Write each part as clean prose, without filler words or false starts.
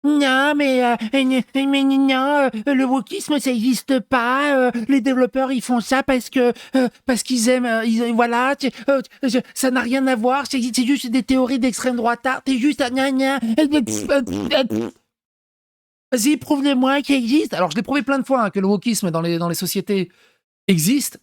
non, le wokisme, ça n'existe pas. Les développeurs, ils font ça parce qu'ils aiment, voilà, ça n'a rien à voir. C'est juste des théories d'extrême droite. T'es juste, gna, gna. Vas-y, prouve-le-moi qu'il existe. Alors, je l'ai prouvé plein de fois que le wokisme dans les sociétés existe.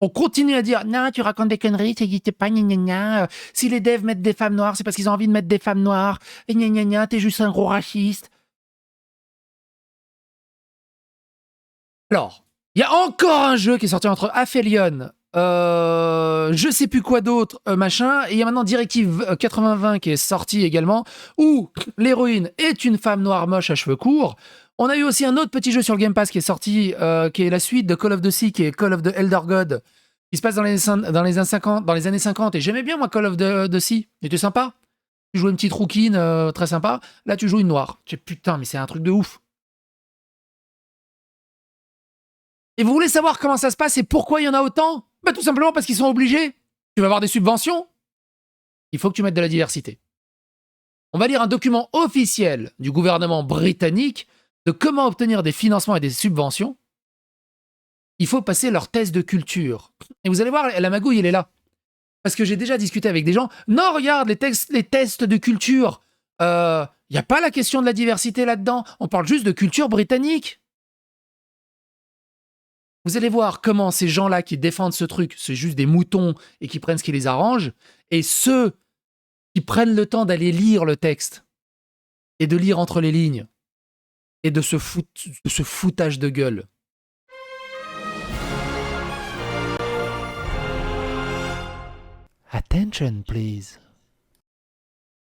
On continue à dire, non, tu racontes des conneries, ça n'existe pas, gna gna gna. Si les devs mettent des femmes noires, c'est parce qu'ils ont envie de mettre des femmes noires. Et gna gna gna, t'es juste un gros raciste. Alors, il y a encore un jeu qui est sorti entre Aphelion, je sais plus quoi d'autre, machin, et il y a maintenant Directive 8020 qui est sorti également, où l'héroïne est une femme noire moche à cheveux courts. On a eu aussi un autre petit jeu sur le Game Pass qui est sorti, qui est la suite de Call of Duty, qui est Call of the Elder God, qui se passe dans les années 50, et j'aimais bien moi Call of Duty, il était sympa. Tu jouais une petite rouquine, très sympa, là tu joues une noire. Putain, mais c'est un truc de ouf. Et vous voulez savoir comment ça se passe et pourquoi il y en a autant? Bah tout simplement parce qu'ils sont obligés. Tu vas avoir des subventions. Il faut que tu mettes de la diversité. On va lire un document officiel du gouvernement britannique de comment obtenir des financements et des subventions. Il faut passer leur test de culture. Et vous allez voir, la magouille, elle est là. Parce que j'ai déjà discuté avec des gens. Non, regarde, les tests de culture. Il n'y a pas la question de la diversité là-dedans. On parle juste de culture britannique. Vous allez voir comment ces gens-là qui défendent ce truc, c'est juste des moutons et qui prennent ce qui les arrange, et ceux qui prennent le temps d'aller lire le texte et de lire entre les lignes et de ce foutage de gueule. Attention, please.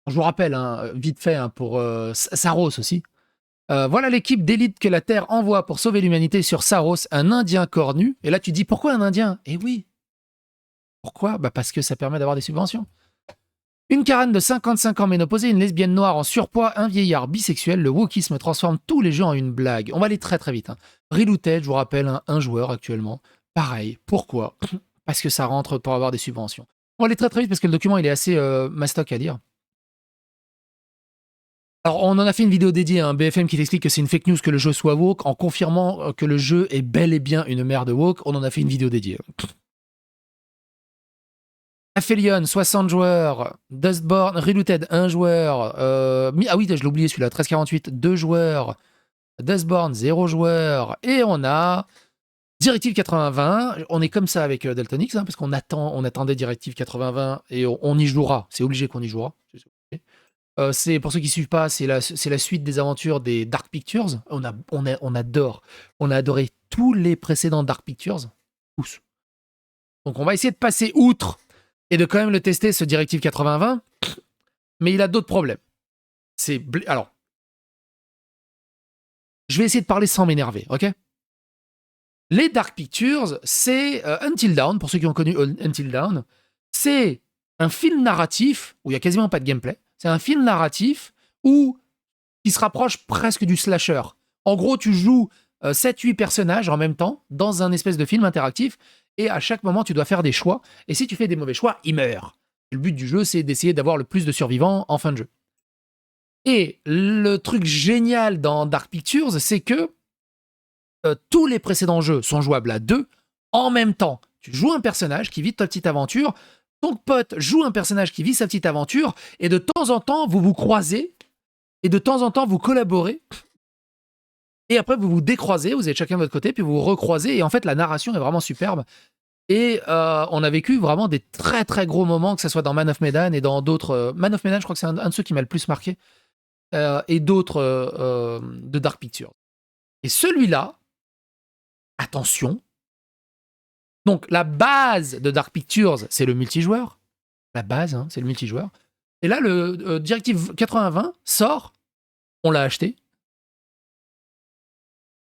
Je vous rappelle, vite fait, pour Saros aussi. Voilà l'équipe d'élite que la Terre envoie pour sauver l'humanité sur Saros, un Indien cornu. Et là, tu dis, pourquoi un Indien? Eh oui. Pourquoi? Bah parce que ça permet d'avoir des subventions. Une carène de 55 ans ménopausée, une lesbienne noire en surpoids, un vieillard bisexuel, le wokisme transforme tous les jeux en une blague. On va aller très très vite. Reloaded, je vous rappelle, un joueur actuellement. Pareil. Pourquoi? Parce que ça rentre pour avoir des subventions. On va aller très très vite parce que le document il est assez mastoc à lire. Alors, on en a fait une vidéo dédiée à un BFM qui t'explique que c'est une fake news que le jeu soit woke, en confirmant que le jeu est bel et bien une merde woke. On en a fait une vidéo dédiée. Aphelion, 60 joueurs. Dustborn, Reloaded, 1 joueur. Ah oui, je l'ai oublié celui-là, 1348, 2 joueurs. Dustborn, 0 joueur. Et on a Directive 8020. On est comme ça avec Daltonix, parce qu'on attendait Directive 8020 et on y jouera. C'est obligé qu'on y jouera. C'est pour ceux qui ne suivent pas, c'est la suite des aventures des Dark Pictures. On adore. On a adoré tous les précédents Dark Pictures. Tous. Donc on va essayer de passer outre et de quand même le tester, ce Directive 8020. Mais il a d'autres problèmes. Alors, je vais essayer de parler sans m'énerver, ok? Les Dark Pictures, c'est Until Dawn, pour ceux qui ont connu Until Dawn. C'est un film narratif où il n'y a quasiment pas de gameplay. C'est un film narratif qui se rapproche presque du slasher. En gros, tu joues 7-8 personnages en même temps dans un espèce de film interactif et à chaque moment, tu dois faire des choix. Et si tu fais des mauvais choix, ils meurent. Le but du jeu, c'est d'essayer d'avoir le plus de survivants en fin de jeu. Et le truc génial dans Dark Pictures, c'est que tous les précédents jeux sont jouables à 2 en même temps. Tu joues un personnage qui vit ta petite aventure, ton pote joue un personnage qui vit sa petite aventure, et de temps en temps, vous vous croisez, et de temps en temps, vous collaborez, et après, vous vous décroisez, vous êtes chacun de votre côté, puis vous vous recroisez, et en fait, la narration est vraiment superbe. Et on a vécu vraiment des très très gros moments, que ce soit dans Man of Medan et dans d'autres... Man of Medan, je crois que c'est un de ceux qui m'a le plus marqué, et d'autres de Dark Pictures. Et celui-là, attention, donc la base de Dark Pictures, c'est le multijoueur. La base, c'est le multijoueur. Et là, le Directive 8020 sort, on l'a acheté.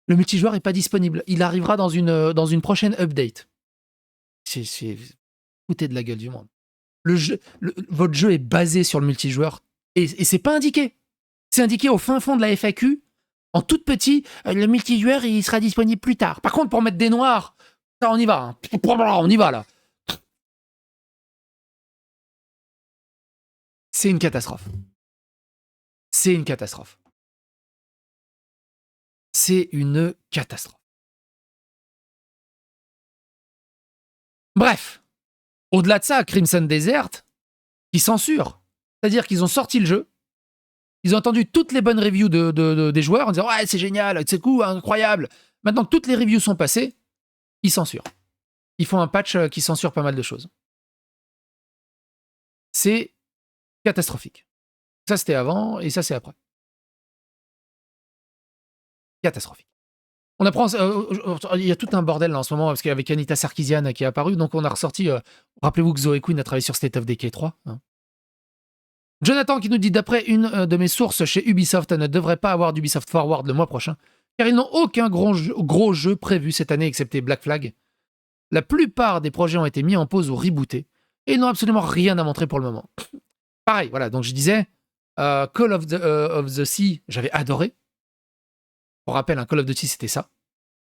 Le multijoueur n'est pas disponible. Il arrivera dans une prochaine update. C'est foutez de la gueule du monde. Votre jeu est basé sur le multijoueur et c'est pas indiqué. C'est indiqué au fin fond de la FAQ, en tout petit, le multijoueur il sera disponible plus tard. Par contre, pour mettre des noirs, ça on y va. On y va là. C'est une catastrophe. c'est une catastrophe. C'est une catastrophe. Bref, au-delà de ça, Crimson Desert, qui censure. C'est-à-dire qu'ils ont sorti le jeu, ils ont entendu toutes les bonnes reviews des joueurs en disant « Ouais, c'est génial, c'est cool, incroyable ». Maintenant que toutes les reviews sont passées, ils censurent. Ils font un patch qui censure pas mal de choses. C'est catastrophique. Ça, c'était avant, et ça, c'est après. Catastrophique. On apprend, il y a tout un bordel là, en ce moment, parce qu'avec Anita Sarkeesian qui est apparue, donc on a ressorti, rappelez-vous que Zoe Quinn a travaillé sur State of Decay 3. Hein. Jonathan qui nous dit, d'après une de mes sources chez Ubisoft, ne devrait pas avoir d'Ubisoft Forward le mois prochain, car ils n'ont aucun gros jeu prévu cette année, excepté Black Flag. La plupart des projets ont été mis en pause ou rebootés, et ils n'ont absolument rien à montrer pour le moment. Pareil, voilà, donc je disais, Call of the Sea, j'avais adoré. Pour rappel, un Call of Duty, c'était ça.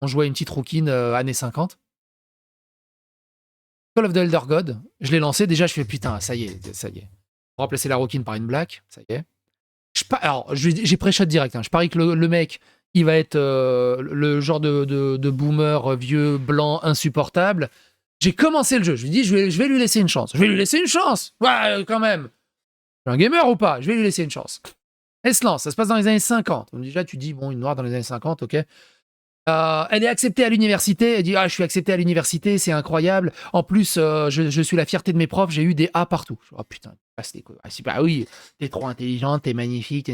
On jouait une petite rouquine années 50. Call of the Elder God, je l'ai lancé, déjà je fais putain, ça y est. On va remplacer la rouquine par une black, ça y est. Alors, j'ai pré-shot direct, hein. Je parie que le mec, il va être le genre de boomer vieux, blanc, insupportable. J'ai commencé le jeu, je lui dis, je vais lui laisser une chance. Je vais lui laisser une chance. Ouais, quand même. Je suis un gamer ou pas? Je vais lui laisser une chance. Elle se lance, ça se passe dans les années 50. Donc déjà, tu dis, bon, une noire dans les années 50, ok. Elle est acceptée à l'université. Elle dit, ah, je suis acceptée à l'université, c'est incroyable. En plus, je suis la fierté de mes profs, j'ai eu des A partout. Oh putain, ah oui, t'es trop intelligente, t'es magnifique,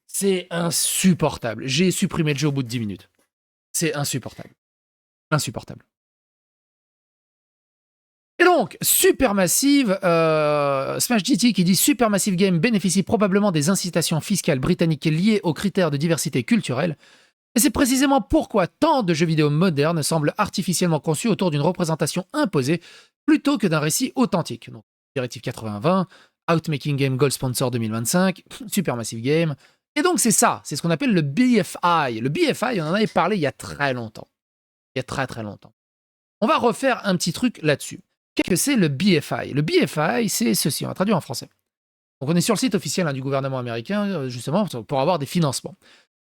c'est insupportable. J'ai supprimé le jeu au bout de 10 minutes. C'est insupportable. Insupportable. Et donc, Supermassive, Smash GT qui dit Supermassive Game bénéficie probablement des incitations fiscales britanniques liées aux critères de diversité culturelle. Et c'est précisément pourquoi tant de jeux vidéo modernes semblent artificiellement conçus autour d'une représentation imposée plutôt que d'un récit authentique. Donc, Directive 80-20, Outmaking Game Gold Sponsor 2025, Supermassive Game. Et donc c'est ça, c'est ce qu'on appelle le BFI. Le BFI, on en avait parlé il y a très longtemps. Il y a très très longtemps. On va refaire un petit truc là-dessus. Qu'est-ce que c'est le BFI? Le BFI, c'est ceci, on va traduire en français. Donc on est sur le site officiel du gouvernement américain, justement, pour avoir des financements.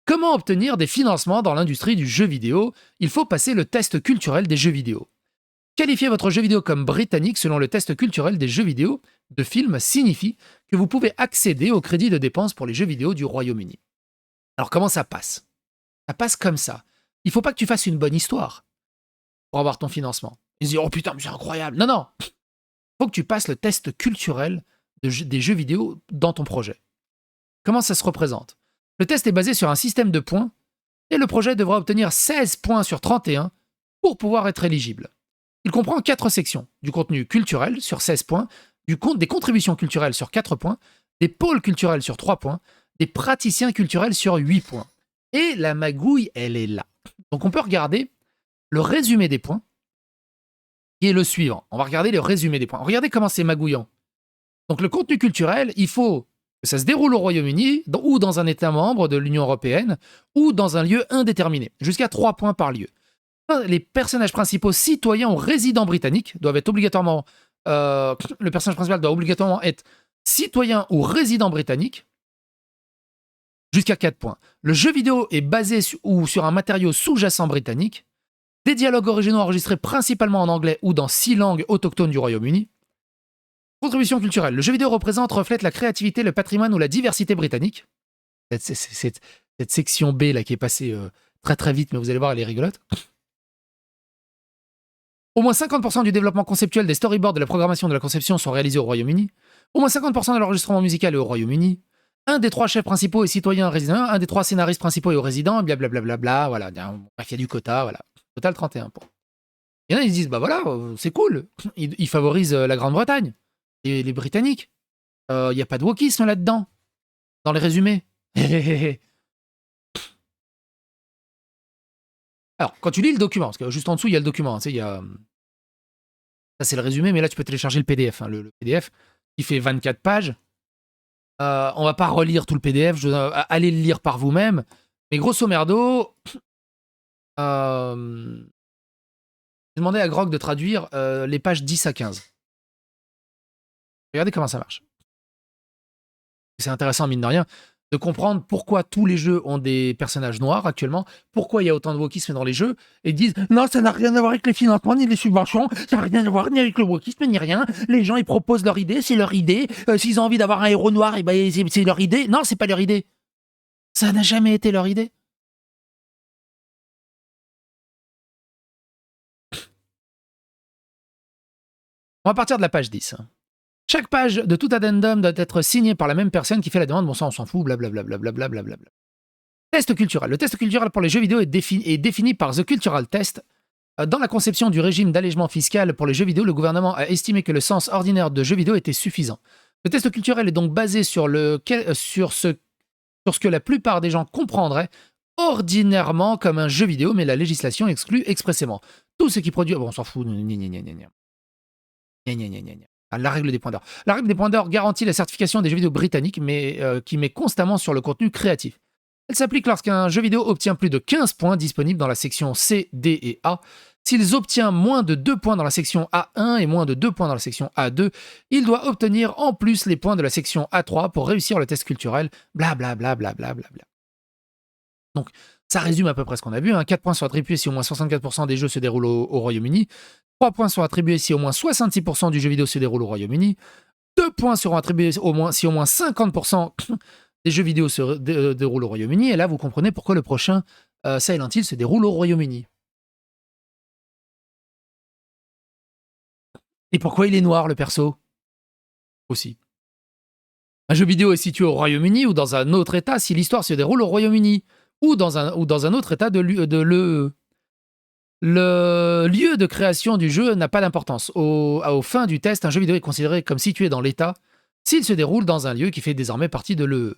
Comment obtenir des financements dans l'industrie du jeu vidéo? Il faut passer le test culturel des jeux vidéo. Qualifier votre jeu vidéo comme britannique selon le test culturel des jeux vidéo de films signifie que vous pouvez accéder au crédit de dépenses pour les jeux vidéo du Royaume-Uni. Alors comment ça passe? Ça passe comme ça. Il faut pas que tu fasses une bonne histoire pour avoir ton financement. Ils se disent, oh putain, mais c'est incroyable. Non. Il faut que tu passes le test culturel des jeux vidéo dans ton projet. Comment ça se représente? Le test est basé sur un système de points et le projet devra obtenir 16 points sur 31 pour pouvoir être éligible. Il comprend 4 sections. Du contenu culturel sur 16 points, des contributions culturelles sur 4 points, des pôles culturels sur 3 points, des praticiens culturels sur 8 points. Et la magouille, elle est là. Donc on peut regarder le résumé des points, qui est le suivant. On va regarder le résumé des points. Regardez comment c'est magouillant. Donc le contenu culturel, il faut que ça se déroule au Royaume-Uni, ou dans un État membre de l'Union européenne, ou dans un lieu indéterminé, jusqu'à 3 points par lieu. Les personnages principaux citoyens ou résidents britanniques doivent être obligatoirement... le personnage principal doit obligatoirement être citoyen ou résident britannique, jusqu'à 4 points. Le jeu vidéo est basé sur un matériau sous-jacent britannique, des dialogues originaux enregistrés principalement en anglais ou dans 6 langues autochtones du Royaume-Uni. Contribution culturelle. Le jeu vidéo reflète la créativité, le patrimoine ou la diversité britannique. Cette section B là qui est passée très très vite, mais vous allez voir, elle est rigolote. Au moins 50% du développement conceptuel des storyboards, de la programmation, de la conception sont réalisés au Royaume-Uni. Au moins 50% de l'enregistrement musical est au Royaume-Uni. Un des 3 chefs principaux est citoyen résident, un des 3 scénaristes principaux est au résident, blablabla, voilà. Bref, il y a du quota, voilà. Total 31 points. Il y en a, ils se disent, bah voilà, c'est cool. Ils favorisent la Grande-Bretagne et les Britanniques. Il n'y a pas de wokisme là-dedans, dans les résumés. Alors, quand tu lis le document, parce que juste en dessous, il y a le document, tu sais, il y a... Ça, c'est le résumé, mais là, tu peux télécharger le PDF. Hein, le PDF, qui fait 24 pages. On va pas relire tout le PDF, allez le lire par vous-même. Mais grosso merdo, j'ai demandé à Grog de traduire les pages 10 à 15. Regardez comment ça marche. C'est intéressant, mine de rien, de comprendre pourquoi tous les jeux ont des personnages noirs actuellement, pourquoi il y a autant de wokisme dans les jeux, et disent non, ça n'a rien à voir avec les financements ni les subventions, ça n'a rien à voir ni avec le wokisme ni rien. Les gens, ils proposent leur idée, c'est leur idée. S'ils ont envie d'avoir un héros noir, et ben, c'est leur idée. Non, c'est pas leur idée. Ça n'a jamais été leur idée. On va partir de la page 10. Chaque page de tout addendum doit être signée par la même personne qui fait la demande. Bon, ça, on s'en fout, blablabla. Test culturel. Le test culturel pour les jeux vidéo est défini par The Cultural Test. Dans la conception du régime d'allègement fiscal pour les jeux vidéo, le gouvernement a estimé que le sens ordinaire de jeux vidéo était suffisant. Le test culturel est donc basé sur ce que la plupart des gens comprendraient ordinairement comme un jeu vidéo, mais la législation exclut expressément tout ce qui produit... Bon, on s'en fout. La règle des points d'or. La règle des points d'or garantit la certification des jeux vidéo britanniques, mais qui met constamment sur le contenu créatif. Elle s'applique lorsqu'un jeu vidéo obtient plus de 15 points disponibles dans la section C, D et A. S'il obtient moins de 2 points dans la section A1 et moins de 2 points dans la section A2, il doit obtenir en plus les points de la section A3 pour réussir le test culturel, blablabla. Donc, ça résume à peu près ce qu'on a vu. 4 points sont attribués si au moins 64% des jeux se déroulent au Royaume-Uni. 3 points sont attribués si au moins 66% du jeu vidéo se déroule au Royaume-Uni. 2 points seront attribués si au moins 50% des jeux vidéo se déroulent au Royaume-Uni. Et là, vous comprenez pourquoi le prochain Silent Hill se déroule au Royaume-Uni. Et pourquoi il est noir, le perso? Aussi. Un jeu vidéo est situé au Royaume-Uni ou dans un autre État si l'histoire se déroule au Royaume-Uni ou dans un autre État de l'UE. Le lieu de création du jeu n'a pas d'importance. Aux fins du test, un jeu vidéo est considéré comme situé dans l'État s'il se déroule dans un lieu qui fait désormais partie de l'UE.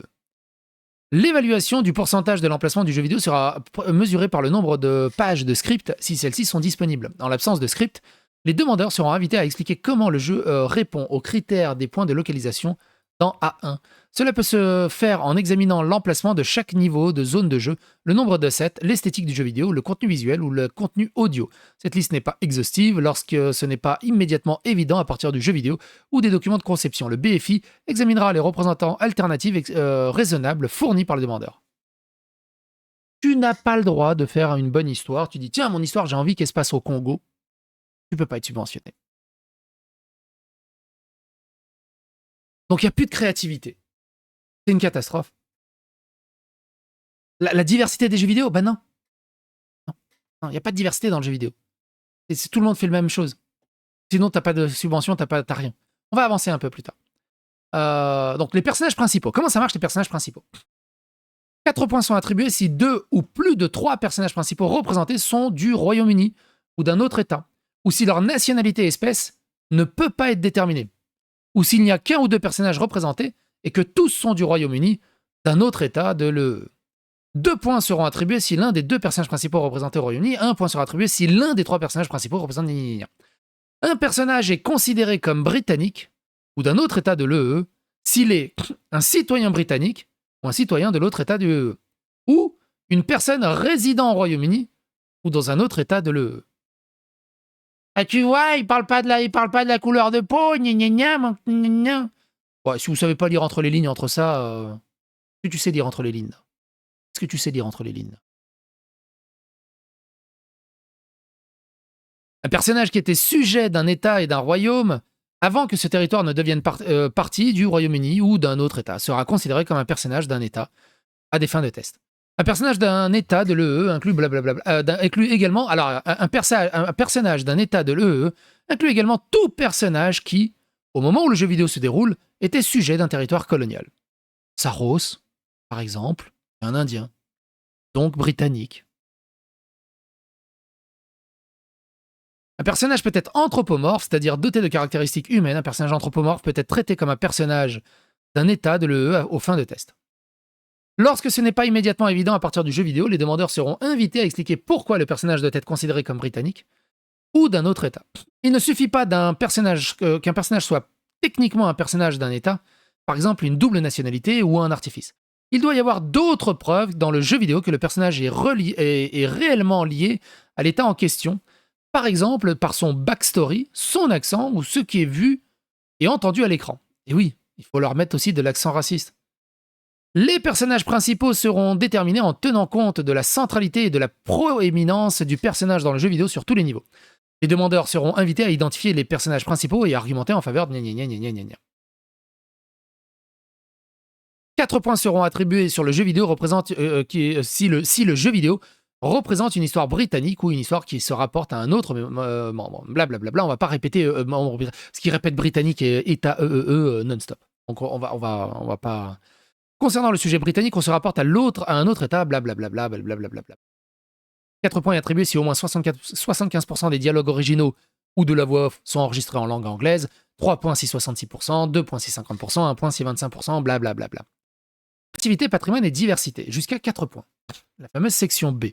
L'évaluation du pourcentage de l'emplacement du jeu vidéo sera mesurée par le nombre de pages de script si celles-ci sont disponibles. En l'absence de script, les demandeurs seront invités à expliquer comment le jeu répond aux critères des points de localisation dans A1. Cela peut se faire en examinant l'emplacement de chaque niveau de zone de jeu, le nombre de sets, l'esthétique du jeu vidéo, le contenu visuel ou le contenu audio. Cette liste n'est pas exhaustive lorsque ce n'est pas immédiatement évident à partir du jeu vidéo ou des documents de conception. Le BFI examinera les représentants alternatifs raisonnables fournis par le demandeur. Tu n'as pas le droit de faire une bonne histoire. Tu dis, tiens, mon histoire, j'ai envie qu'elle se passe au Congo. Tu peux pas être subventionné. Donc il n'y a plus de créativité. C'est une catastrophe. La diversité des jeux vidéo, ben non. Il n'y a pas de diversité dans le jeu vidéo. Tout le monde fait la même chose. Sinon, t'as pas de subvention, t'as rien. On va avancer un peu plus tard. Donc les personnages principaux. Comment ça marche les personnages principaux? 4 points sont attribués si 2 ou plus de 3 personnages principaux représentés sont du Royaume-Uni ou d'un autre État, ou si leur nationalité espèce ne peut pas être déterminée, ou s'il n'y a qu'un ou deux personnages représentés et que tous sont du Royaume-Uni, d'un autre État de l'UE. 2 points seront attribués si l'un des 2 personnages principaux représentés au Royaume-Uni, 1 point sera attribué si l'un des 3 personnages principaux représente... Un personnage est considéré comme britannique ou d'un autre État de l'UE s'il est un citoyen britannique ou un citoyen de l'autre État de l'UE, ou une personne résidant au Royaume-Uni ou dans un autre État de l'UE. Ah, tu vois, il parle pas de la couleur de peau, Ouais, si vous savez pas lire entre les lignes entre ça, est-ce que tu sais lire entre les lignes? Est-ce que tu sais lire entre les lignes? Un personnage qui était sujet d'un État et d'un royaume avant que ce territoire ne devienne partie du Royaume-Uni ou d'un autre État sera considéré comme un personnage d'un État à des fins de test. Un personnage d'un État de l'UE inclut également... Alors, un personnage d'un État de l'UE inclut également tout personnage qui, au moment où le jeu vidéo se déroule, était sujet d'un territoire colonial. Saros, par exemple, est un Indien, donc britannique. Un personnage peut être anthropomorphe, c'est-à-dire doté de caractéristiques humaines. Un personnage anthropomorphe peut être traité comme un personnage d'un État de l'UE aux fins de test. Lorsque ce n'est pas immédiatement évident à partir du jeu vidéo, les demandeurs seront invités à expliquer pourquoi le personnage doit être considéré comme britannique ou d'un autre État. Il ne suffit pas qu'un personnage soit techniquement un personnage d'un État, par exemple une double nationalité ou un artifice. Il doit y avoir d'autres preuves dans le jeu vidéo que le personnage est réellement lié à l'État en question, par exemple par son backstory, son accent ou ce qui est vu et entendu à l'écran. Et oui, il faut leur mettre aussi de l'accent raciste. Les personnages principaux seront déterminés en tenant compte de la centralité et de la proéminence du personnage dans le jeu vidéo sur tous les niveaux. Les demandeurs seront invités à identifier les personnages principaux et à argumenter en faveur de gna gna gna gna gna gna. 4 points seront attribués sur le jeu vidéo si le jeu vidéo représente une histoire britannique ou une histoire qui se rapporte à un autre membre. Blablabla, on va pas répéter ce qui répète britannique et État non-stop. Donc on va pas. Concernant le sujet britannique, on se rapporte à un autre État, blablabla, blablabla. 4 points attribués si au moins 75% des dialogues originaux ou de la voix off sont enregistrés en langue anglaise, 3 points si 66%, 2 points si 50%, 1 point si 25%, blablabla. Activité, patrimoine et diversité, jusqu'à 4 points. La fameuse section B.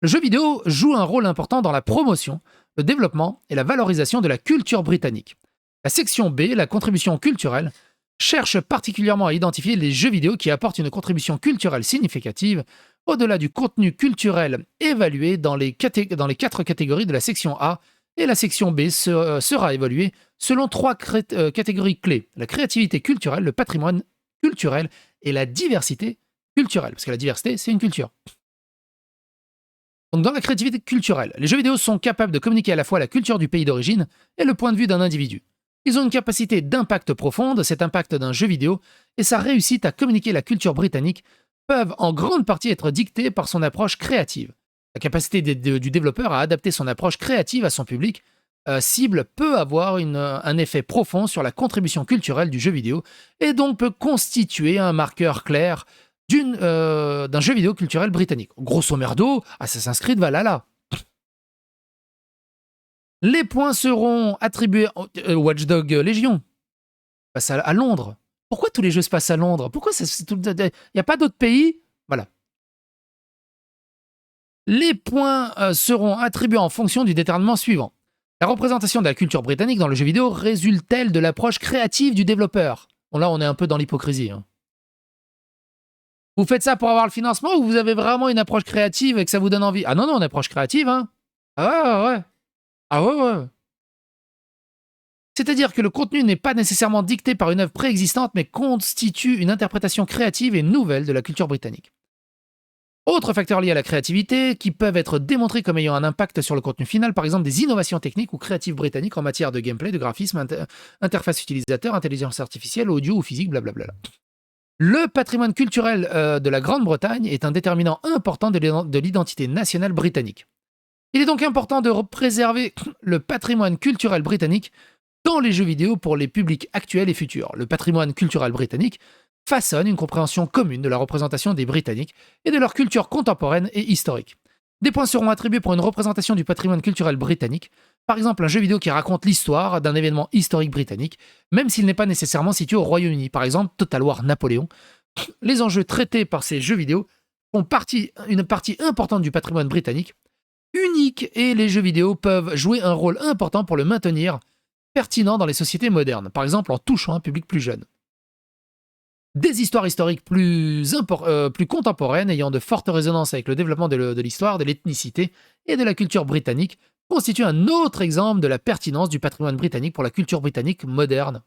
Le jeu vidéo joue un rôle important dans la promotion, le développement et la valorisation de la culture britannique. La section B, la contribution culturelle, cherche particulièrement à identifier les jeux vidéo qui apportent une contribution culturelle significative au-delà du contenu culturel évalué dans les 4 catégories de la section A, et la section B sera évaluée selon 3 catégories clés: la créativité culturelle, le patrimoine culturel et la diversité culturelle, parce que la diversité, c'est une culture. Donc dans la créativité culturelle, les jeux vidéo sont capables de communiquer à la fois la culture du pays d'origine et le point de vue d'un individu. Ils ont une capacité d'impact profonde, cet impact d'un jeu vidéo, et sa réussite à communiquer la culture britannique peuvent en grande partie être dictées par son approche créative. La capacité du développeur à adapter son approche créative à son public cible peut avoir un effet profond sur la contribution culturelle du jeu vidéo et donc peut constituer un marqueur clair d'un jeu vidéo culturel britannique. Grosso merdo, Assassin's Creed Valhalla. Les points seront attribués Watch Dogs Légion. Passe à Londres. Pourquoi tous les jeux se passent à Londres? Pourquoi il n'y a pas d'autres pays? Voilà. Les points seront attribués en fonction du déterminement suivant. La représentation de la culture britannique dans le jeu vidéo résulte-t-elle de l'approche créative du développeur? Bon, là, on est un peu dans l'hypocrisie. Hein. Vous faites ça pour avoir le financement ou vous avez vraiment une approche créative et que ça vous donne envie? Ah non, une approche créative, hein? Ah ouais. Ah ouais. C'est-à-dire que le contenu n'est pas nécessairement dicté par une œuvre préexistante, mais constitue une interprétation créative et nouvelle de la culture britannique. Autres facteurs liés à la créativité qui peuvent être démontrés comme ayant un impact sur le contenu final, par exemple des innovations techniques ou créatives britanniques en matière de gameplay, de graphisme, interface utilisateur, intelligence artificielle, audio ou physique, blablabla. Le patrimoine culturel de la Grande-Bretagne est un déterminant important de l'identité nationale britannique. Il est donc important de préserver le patrimoine culturel britannique dans les jeux vidéo pour les publics actuels et futurs. Le patrimoine culturel britannique façonne une compréhension commune de la représentation des Britanniques et de leur culture contemporaine et historique. Des points seront attribués pour une représentation du patrimoine culturel britannique, par exemple un jeu vidéo qui raconte l'histoire d'un événement historique britannique, même s'il n'est pas nécessairement situé au Royaume-Uni, par exemple Total War Napoléon. Les enjeux traités par ces jeux vidéo font une partie importante du patrimoine britannique, unique, et les jeux vidéo peuvent jouer un rôle important pour le maintenir pertinent dans les sociétés modernes, par exemple en touchant un public plus jeune. Des histoires historiques plus contemporaines ayant de fortes résonances avec le développement de l'histoire, de l'ethnicité et de la culture britannique constituent un autre exemple de la pertinence du patrimoine britannique pour la culture britannique moderne.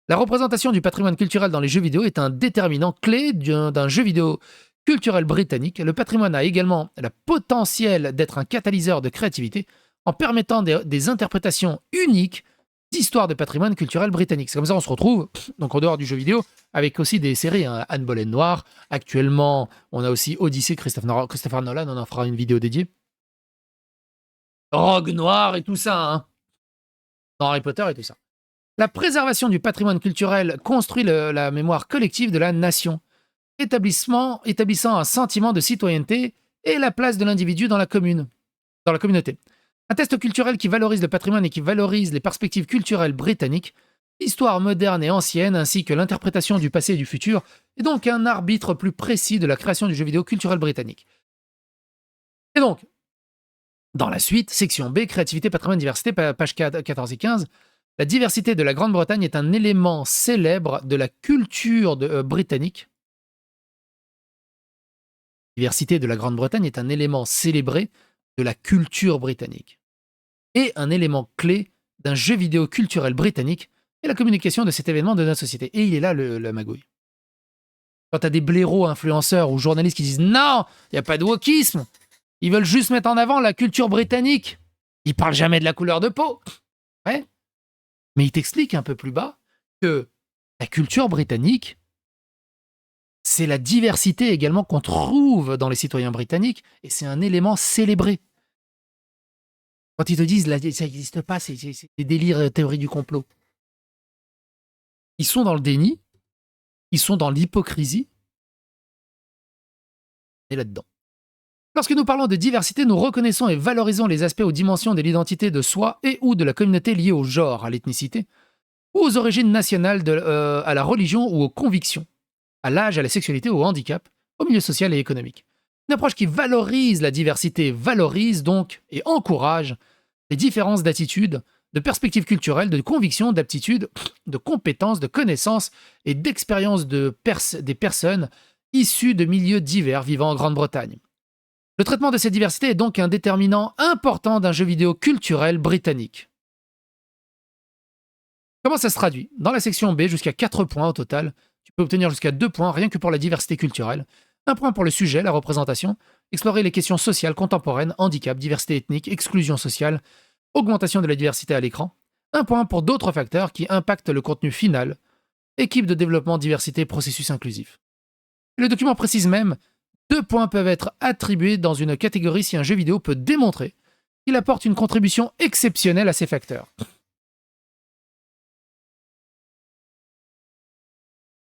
La représentation du patrimoine culturel dans les jeux vidéo est un déterminant clé d'un jeu vidéo culturel britannique. Le patrimoine a également le potentiel d'être un catalyseur de créativité en permettant des interprétations uniques d'histoire de patrimoine culturel britannique. C'est comme ça qu'on se retrouve, donc en dehors du jeu vidéo, avec aussi des séries, hein, Anne Boleyn Noir. Actuellement, on a aussi Odyssey, Christopher Nolan, on en fera une vidéo dédiée. Rogue Noir et tout ça, hein. Dans Harry Potter et tout ça. La préservation du patrimoine culturel construit la mémoire collective de la nation, établissant un sentiment de citoyenneté et la place de l'individu dans la communauté. Un test culturel qui valorise le patrimoine et qui valorise les perspectives culturelles britanniques, l'histoire moderne et ancienne, ainsi que l'interprétation du passé et du futur, est donc un arbitre plus précis de la création du jeu vidéo culturel britannique. Et donc, dans la suite, section B, créativité, patrimoine, diversité, page 14 et 15, la diversité de la Grande-Bretagne est un élément célèbre de la culture britannique. La diversité de la Grande-Bretagne est un élément célébré de la culture britannique et un élément clé d'un jeu vidéo culturel britannique et la communication de cet événement de notre société. Et il est là, la magouille. Quand t'as des blaireaux influenceurs ou journalistes qui disent non, il n'y a pas de wokisme, ils veulent juste mettre en avant la culture britannique. Ils parlent jamais de la couleur de peau. Ouais. Mais ils t'expliquent un peu plus bas que la culture britannique, c'est la diversité également qu'on trouve dans les citoyens britanniques et c'est un élément célébré. Quand ils te disent là, ça n'existe pas, c'est des délires théorie du complot. Ils sont dans le déni, ils sont dans l'hypocrisie et là-dedans. Lorsque nous parlons de diversité, nous reconnaissons et valorisons les aspects ou dimensions de l'identité de soi et ou de la communauté liées au genre, à l'ethnicité, ou aux origines nationales, à la religion ou aux convictions, à l'âge, à la sexualité ou au handicap, au milieu social et économique. Une approche qui valorise la diversité, valorise donc et encourage les différences d'attitudes, de perspectives culturelles, de convictions, d'aptitudes, de compétences, de connaissances et d'expériences des personnes issues de milieux divers vivant en Grande-Bretagne. Le traitement de cette diversité est donc un déterminant important d'un jeu vidéo culturel britannique. Comment ça se traduit? Dans la section B, jusqu'à 4 points au total. Tu peux obtenir jusqu'à 2 points rien que pour la diversité culturelle. 1 point pour le sujet, la représentation. Explorer les questions sociales contemporaines, handicap, diversité ethnique, exclusion sociale, augmentation de la diversité à l'écran. 1 point pour d'autres facteurs qui impactent le contenu final. Équipe de développement, diversité, processus inclusif. Le document précise même 2 points peuvent être attribués dans une catégorie si un jeu vidéo peut démontrer qu'il apporte une contribution exceptionnelle à ces facteurs.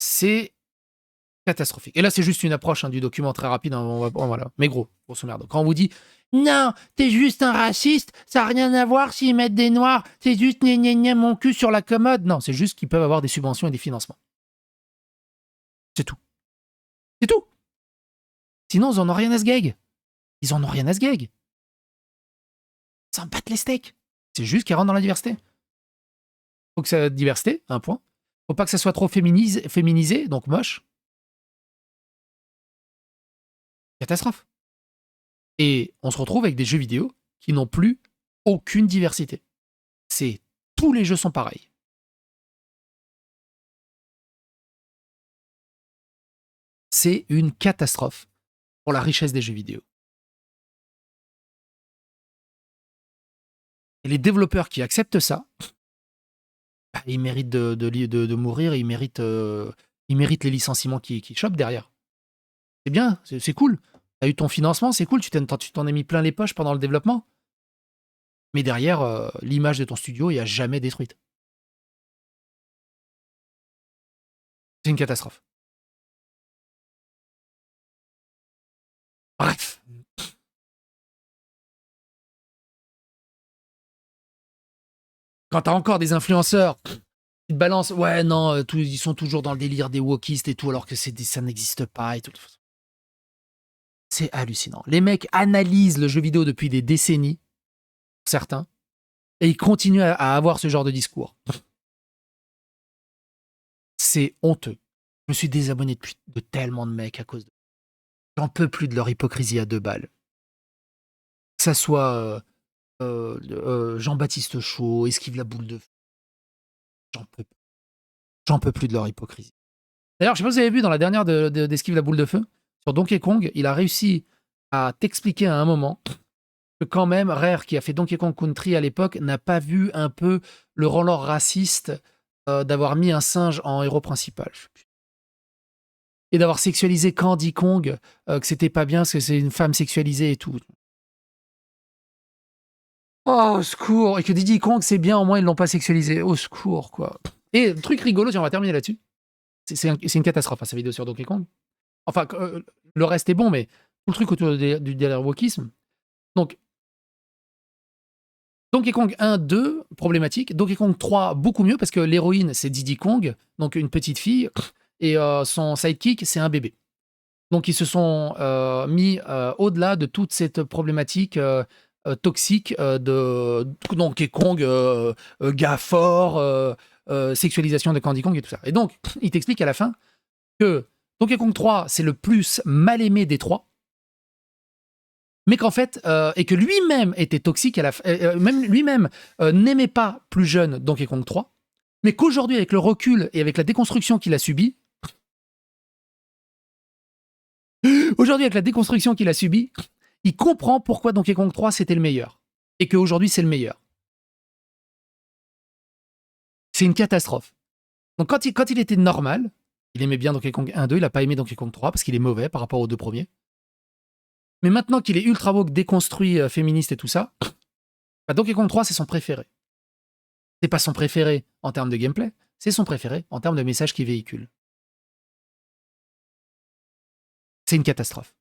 C'est catastrophique. Et là, c'est juste une approche du document très rapide. Voilà. Mais grosso merdo. Quand on vous dit « Non, t'es juste un raciste, ça n'a rien à voir s'ils mettent des noirs, c'est juste gna mon cul sur la commode. » Non, c'est juste qu'ils peuvent avoir des subventions et des financements. C'est tout. C'est tout. Sinon, ils en ont rien à se gag. Ils en ont rien à se gag. Ils s'en battent les steaks. C'est juste qu'ils rentrent dans la diversité. Faut que ça diversité, 1 point. Faut pas que ça soit trop féminisé, donc moche. Catastrophe. Et on se retrouve avec des jeux vidéo qui n'ont plus aucune diversité. Tous les jeux sont pareils. C'est une catastrophe pour la richesse des jeux vidéo. Et les développeurs qui acceptent ça, ils méritent de mourir, ils méritent les licenciements qui chopent derrière. C'est bien, c'est cool. T'as eu ton financement, c'est cool, tu t'en as mis plein les poches pendant le développement. Mais derrière, l'image de ton studio est à jamais détruite. C'est une catastrophe. Bref. Quand t'as encore des influenceurs qui te balancent, ouais, non, ils sont toujours dans le délire des wokistes et tout, alors que ça n'existe pas et tout. C'est hallucinant. Les mecs analysent le jeu vidéo depuis des décennies, certains, et ils continuent à avoir ce genre de discours. C'est honteux. Je me suis désabonné de tellement de mecs à cause de... J'en peux plus de leur hypocrisie à 2 balles. Que ça soit Jean-Baptiste Chaud, Esquive la boule de feu. J'en peux plus de leur hypocrisie. D'ailleurs, je sais pas si vous avez vu dans la dernière d'Esquive la boule de feu, sur Donkey Kong, il a réussi à t'expliquer à un moment que quand même, Rare, qui a fait Donkey Kong Country à l'époque, n'a pas vu un peu le relent raciste d'avoir mis un singe en héros principal. Et d'avoir sexualisé Candy Kong, que c'était pas bien parce que c'est une femme sexualisée et tout. Oh, au secours. Et que Diddy Kong, c'est bien, au moins ils l'ont pas sexualisé. Au secours, quoi. Et truc rigolo, on va terminer là-dessus. C'est une catastrophe, sa vidéo sur Donkey Kong. Enfin, le reste est bon, mais tout le truc autour du délire wokisme. Donc, Donkey Kong 1, 2, problématique. Donkey Kong 3, beaucoup mieux, parce que l'héroïne, c'est Diddy Kong, donc une petite fille, et son sidekick, c'est un bébé. Donc, ils se sont mis au-delà de toute cette problématique toxique de Donkey Kong, gars fort, sexualisation de Candy Kong et tout ça. Et donc, il t'explique à la fin que Donkey Kong 3, c'est le plus mal aimé des 3, mais qu'en fait, et que lui-même était toxique à la même lui-même n'aimait pas plus jeune Donkey Kong 3, mais qu'aujourd'hui, avec le recul et avec la déconstruction qu'il a subie, Aujourd'hui, avec la déconstruction qu'il a subie, il comprend pourquoi Donkey Kong 3 c'était le meilleur. Et qu'aujourd'hui c'est le meilleur. C'est une catastrophe. Donc quand il était normal, il aimait bien Donkey Kong 1, 2, il n'a pas aimé Donkey Kong 3 parce qu'il est mauvais par rapport aux deux premiers. Mais maintenant qu'il est ultra woke, déconstruit, féministe et tout ça, bah Donkey Kong 3 c'est son préféré. C'est pas son préféré en termes de gameplay, c'est son préféré en termes de messages qu'il véhicule. C'est une catastrophe.